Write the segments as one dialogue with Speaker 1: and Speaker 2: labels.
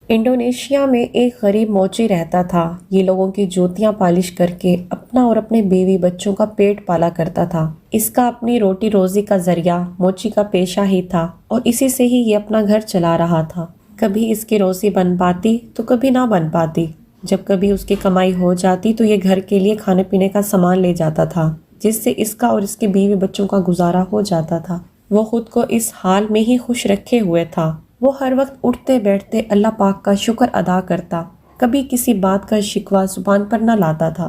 Speaker 1: Indonesia में एक गरीब मोची रहता था। ये लोगों की जूतियां पालिश करके अपना और अपने बीवी बच्चों का पेट पाला करता था। इसका अपनी रोटी रोजी का जरिया मोची का पेशा ही था और इसी से ही ये अपना घर चला रहा था। कभी इसकी रोजी बन पाती तो कभी ना बन पाती। जब कभी उसकी कमाई हो जाती तो ये घर के लिए खाने पीने का सामान ले जाता था, जिससे इसका और इसके बीवी बच्चों का गुजारा हो जाता था। वो खुद को इस हाल में ही खुश रखे हुए था। वो हर वक्त उठते बैठते अल्लाह पाक का शुक्र अदा करता, कभी किसी बात का शिकवा जुबान पर न लाता था।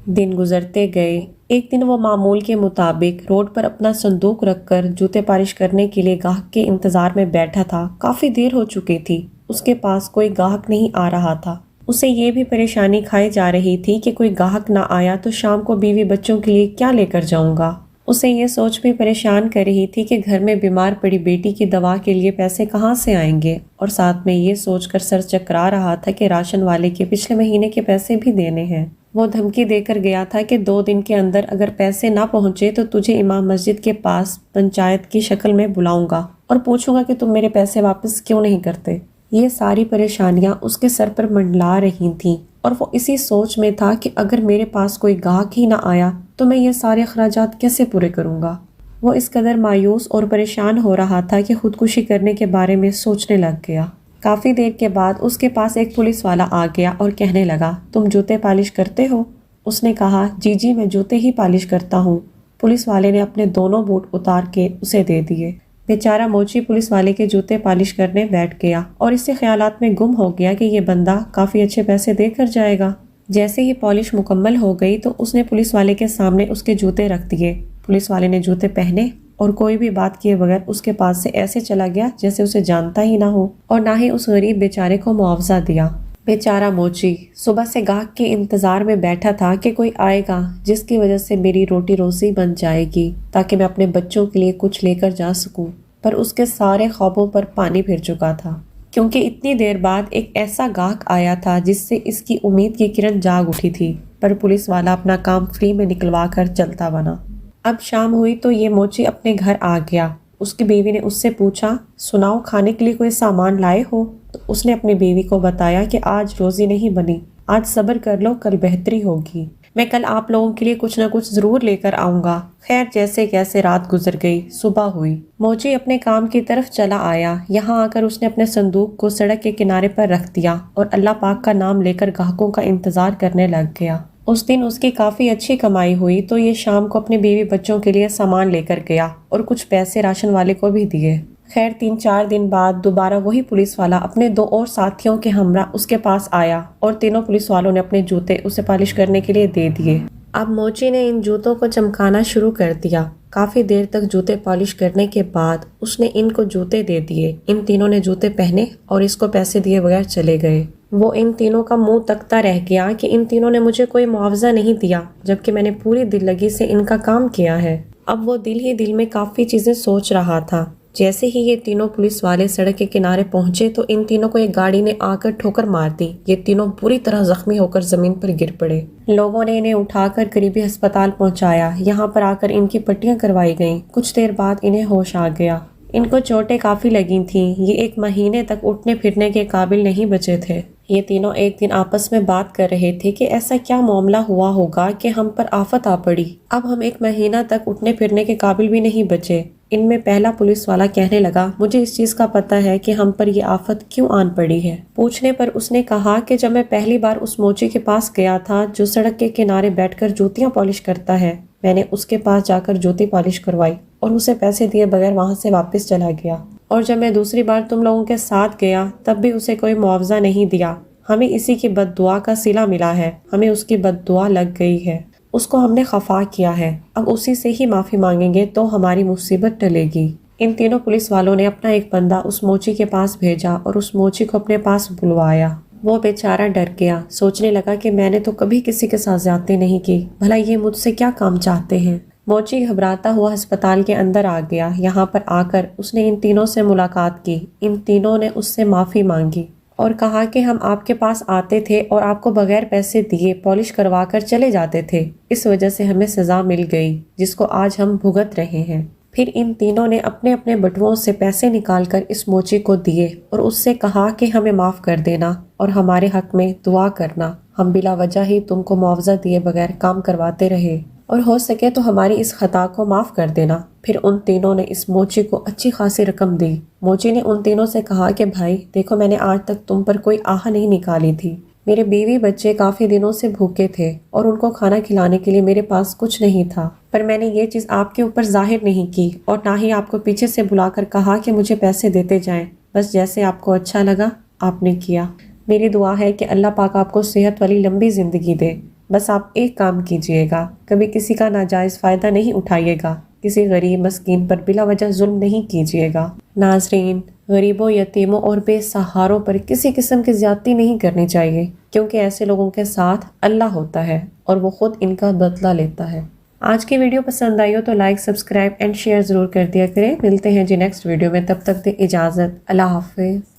Speaker 1: दिन गुजरते गए। एक दिन वो मामूल के मुताबिक रोड पर अपना संदूक रखकर जूते पालिश करने के लिए गाहक के इंतजार में बैठा था। काफी देर हो चुकी थी, उसके पास कोई गाहक नहीं आ रहा था। उसे ये भी परेशानी खाई जा रही थी कि कोई गाहक ना आया तो शाम को बीवी बच्चों के लिए क्या लेकर जाऊंगा। उसे ये सोच भी परेशान कर रही थी कि घर में बीमार पड़ी बेटी की दवा के लिए पैसे कहाँ से आएंगे, और साथ में ये सोचकर सर चकरा रहा था कि राशन वाले के पिछले महीने के पैसे भी देने हैं। वो धमकी देकर गया था कि 2 दिन के अंदर अगर पैसे ना पहुंचे तो तुझे इमाम मस्जिद के पास पंचायत की शक्ल में बुलाऊंगा और पूछूंगा कि तुम मेरे पैसे वापस क्यों नहीं करते। ये सारी परेशानियां उसके सर पर मंडला रही थीं और वो इसी सोच में था कि अगर मेरे पास कोई गाहक ही ना आया तो मैं ये सारे अखराजात कैसे पूरे करूंगा। वो इस कदर मायूस और परेशान हो रहा था कि खुदकुशी करने के बारे में सोचने लग गया। काफ़ी देर के बाद उसके पास एक पुलिस वाला आ गया और कहने लगा, तुम जूते पालिश करते हो? उसने कहा, जी जी मैं जूते ही पालिश करता हूँ। पुलिस वाले ने अपने दोनों बूट उतार के उसे दे दिए। बेचारा मोची पुलिस वाले के जूते पालिश करने बैठ गया और इससे ख्यालात में गुम हो गया कि ये बंदा काफ़ी अच्छे पैसे देकर जाएगा। जैसे ही पॉलिश मुकम्मल हो गई तो उसने पुलिस वाले के सामने उसके जूते रख दिए। पुलिस वाले ने जूते पहने और कोई भी बात किए बगैर उसके पास से ऐसे चला गया जैसे उसे जानता ही ना हो, और ना ही उस गरीब बेचारे को मुआवजा दिया। बेचारा मोची सुबह से गाहक के इंतजार में बैठा था कि कोई आएगा जिसकी वजह से मेरी रोटी रोजी बन जाएगी ताकि मैं अपने बच्चों के लिए कुछ लेकर जा सकूं। पर उसके सारे ख्वाबों पर पानी फिर चुका था, क्योंकि इतनी देर बाद एक ऐसा गाहक आया था जिससे इसकी उम्मीद की किरण जाग उठी थी। पर पुलिस वाला अपना काम फ्री में निकलवा कर चलता बना। अब शाम हुई तो ये मोची अपने घर आ गया। उसकी बीवी ने उससे पूछा, सुनाओ खाने के लिए कोई सामान लाए हो? तो उसने अपनी बीवी को बताया कि आज रोजी नहीं बनी, आज सब्र कर लो, कल बेहतरी होगी। मैं कल आप लोगों के लिए कुछ न कुछ जरूर लेकर आऊंगा। खैर जैसे कैसे रात गुजर गई, सुबह हुई। मोची अपने काम की तरफ चला आया। यहाँ आकर उसने अपने संदूक को सड़क के किनारे पर रख दिया और अल्लाह पाक का नाम लेकर ग्राहकों का इंतजार करने लग गया। उस दिन उसकी काफ़ी अच्छी कमाई हुई तो ये शाम को अपने बीवी बच्चों के लिए सामान लेकर गया और कुछ पैसे राशन वाले को भी दिए। खैर 3-4 दिन बाद दोबारा वही पुलिस वाला अपने 2 और साथियों के हमरा उसके पास आया और तीनों पुलिस वालों ने अपने जूते उसे पालिश करने के लिए दे दिए। अब मोची ने इन जूतों को चमकाना शुरू कर दिया। काफ़ी देर तक जूते पॉलिश करने के बाद उसने इनको जूते दे दिए। इन तीनों ने जूते पहने और इसको पैसे दिए बगैर चले गए। वो इन तीनों का मुंह तकता रह गया कि इन तीनों ने मुझे कोई मुआवजा नहीं दिया, जबकि मैंने पूरी दिललगी से इनका काम किया है। अब वो दिल ही दिल में काफ़ी चीज़ें सोच रहा था। जैसे ही ये तीनों पुलिस वाले सड़क के किनारे पहुंचे तो इन तीनों को एक गाड़ी ने आकर ठोकर मार दी। ये तीनों बुरी तरह जख्मी होकर जमीन पर गिर पड़े। लोगों ने इन्हें उठाकर करीबी अस्पताल पहुंचाया। यहाँ पर आकर इनकी पट्टियां करवाई गईं। कुछ देर बाद इन्हें होश आ गया। इनको चोटें काफ़ी लगी थीं। ये 1 महीने तक उठने फिरने के काबिल नहीं बचे थे। ये तीनों एक दिन आपस में बात कर रहे थे कि ऐसा क्या मामला हुआ होगा कि हम पर आफत आ पड़ी। अब हम 1 महीना तक उठने फिरने के काबिल भी नहीं बचे। इनमें पहला पुलिस वाला कहने लगा, मुझे इस चीज़ का पता है कि हम पर यह आफत क्यों आन पड़ी है। पूछने पर उसने कहा कि जब मैं पहली बार उस मोची के पास गया था जो सड़क के किनारे बैठकर जूतियां पॉलिश करता है, मैंने उसके पास जाकर जूती पॉलिश करवाई और उसे पैसे दिए बगैर वहां से वापस चला गया। और जब मैं दूसरी बार तुम लोगों के साथ गया तब भी उसे कोई मुआवजा नहीं दिया। हमें इसी की बद्दुआ का सिला मिला है। हमें उसकी बद्दुआ लग गई है। उसको हमने खफा किया है। अब उसी से ही माफ़ी मांगेंगे तो हमारी मुसीबत टलेगी। इन तीनों पुलिस वालों ने अपना एक बंदा उस मोची के पास भेजा और उस मोची को अपने पास बुलवाया। वो बेचारा डर गया। सोचने लगा कि मैंने तो कभी किसी के साथ ज्यादती नहीं की, भला ये मुझसे क्या काम चाहते हैं। मोची घबराता हुआ अस्पताल के अंदर आ गया। यहाँ पर आकर उसने इन तीनों से मुलाकात की। इन तीनों ने उससे माफ़ी मांगी और कहा कि हम आपके पास आते थे और आपको बगैर पैसे दिए पॉलिश करवा कर चले जाते थे। इस वजह से हमें सज़ा मिल गई जिसको आज हम भुगत रहे हैं। پھر ان تینوں نے اپنے اپنے بٹووں سے پیسے نکال کر اس موچی کو دیے اور اس سے کہا کہ ہمیں معاف کر دینا اور ہمارے حق میں دعا کرنا، ہم بلا وجہ ہی تم کو معاوضہ دیے بغیر کام کرواتے رہے، اور ہو سکے تو ہماری اس خطا کو معاف کر دینا۔ پھر ان تینوں نے اس موچی کو اچھی خاصی رقم دی۔ موچی نے ان تینوں سے کہا کہ بھائی دیکھو، میں نے آج تک تم پر کوئی آہ نہیں نکالی تھی، میرے بیوی بچے کافی دنوں سے بھوکے تھے اور ان کو کھانا کھلانے کے لیے میرے پاس کچھ نہیں تھا، پر میں نے یہ چیز آپ کے اوپر ظاہر نہیں کی اور نہ ہی آپ کو پیچھے سے بلا کر کہا کہ مجھے پیسے دیتے جائیں، بس جیسے آپ کو اچھا لگا آپ نے کیا۔ میری دعا ہے کہ اللہ پاک آپ کو صحت والی لمبی زندگی دے۔ بس آپ ایک کام کیجئے گا، کبھی کسی کا ناجائز فائدہ نہیں اٹھائیے گا، کسی غریب مسکین پر بلا وجہ ظلم نہیں کیجئے گا۔ ناظرین، غریبوں، یتیموں اور بے سہاروں پر کسی قسم کی زیادتی نہیں کرنی چاہیے، کیونکہ ایسے لوگوں کے ساتھ اللہ ہوتا ہے اور وہ خود ان کا بدلہ لیتا ہے۔ آج کی ویڈیو پسند آئی ہو تو لائک، سبسکرائب اینڈ شیئر ضرور کر دیا کریں۔ ملتے ہیں جی نیکسٹ ویڈیو میں، تب تک دے اجازت، اللہ حافظ۔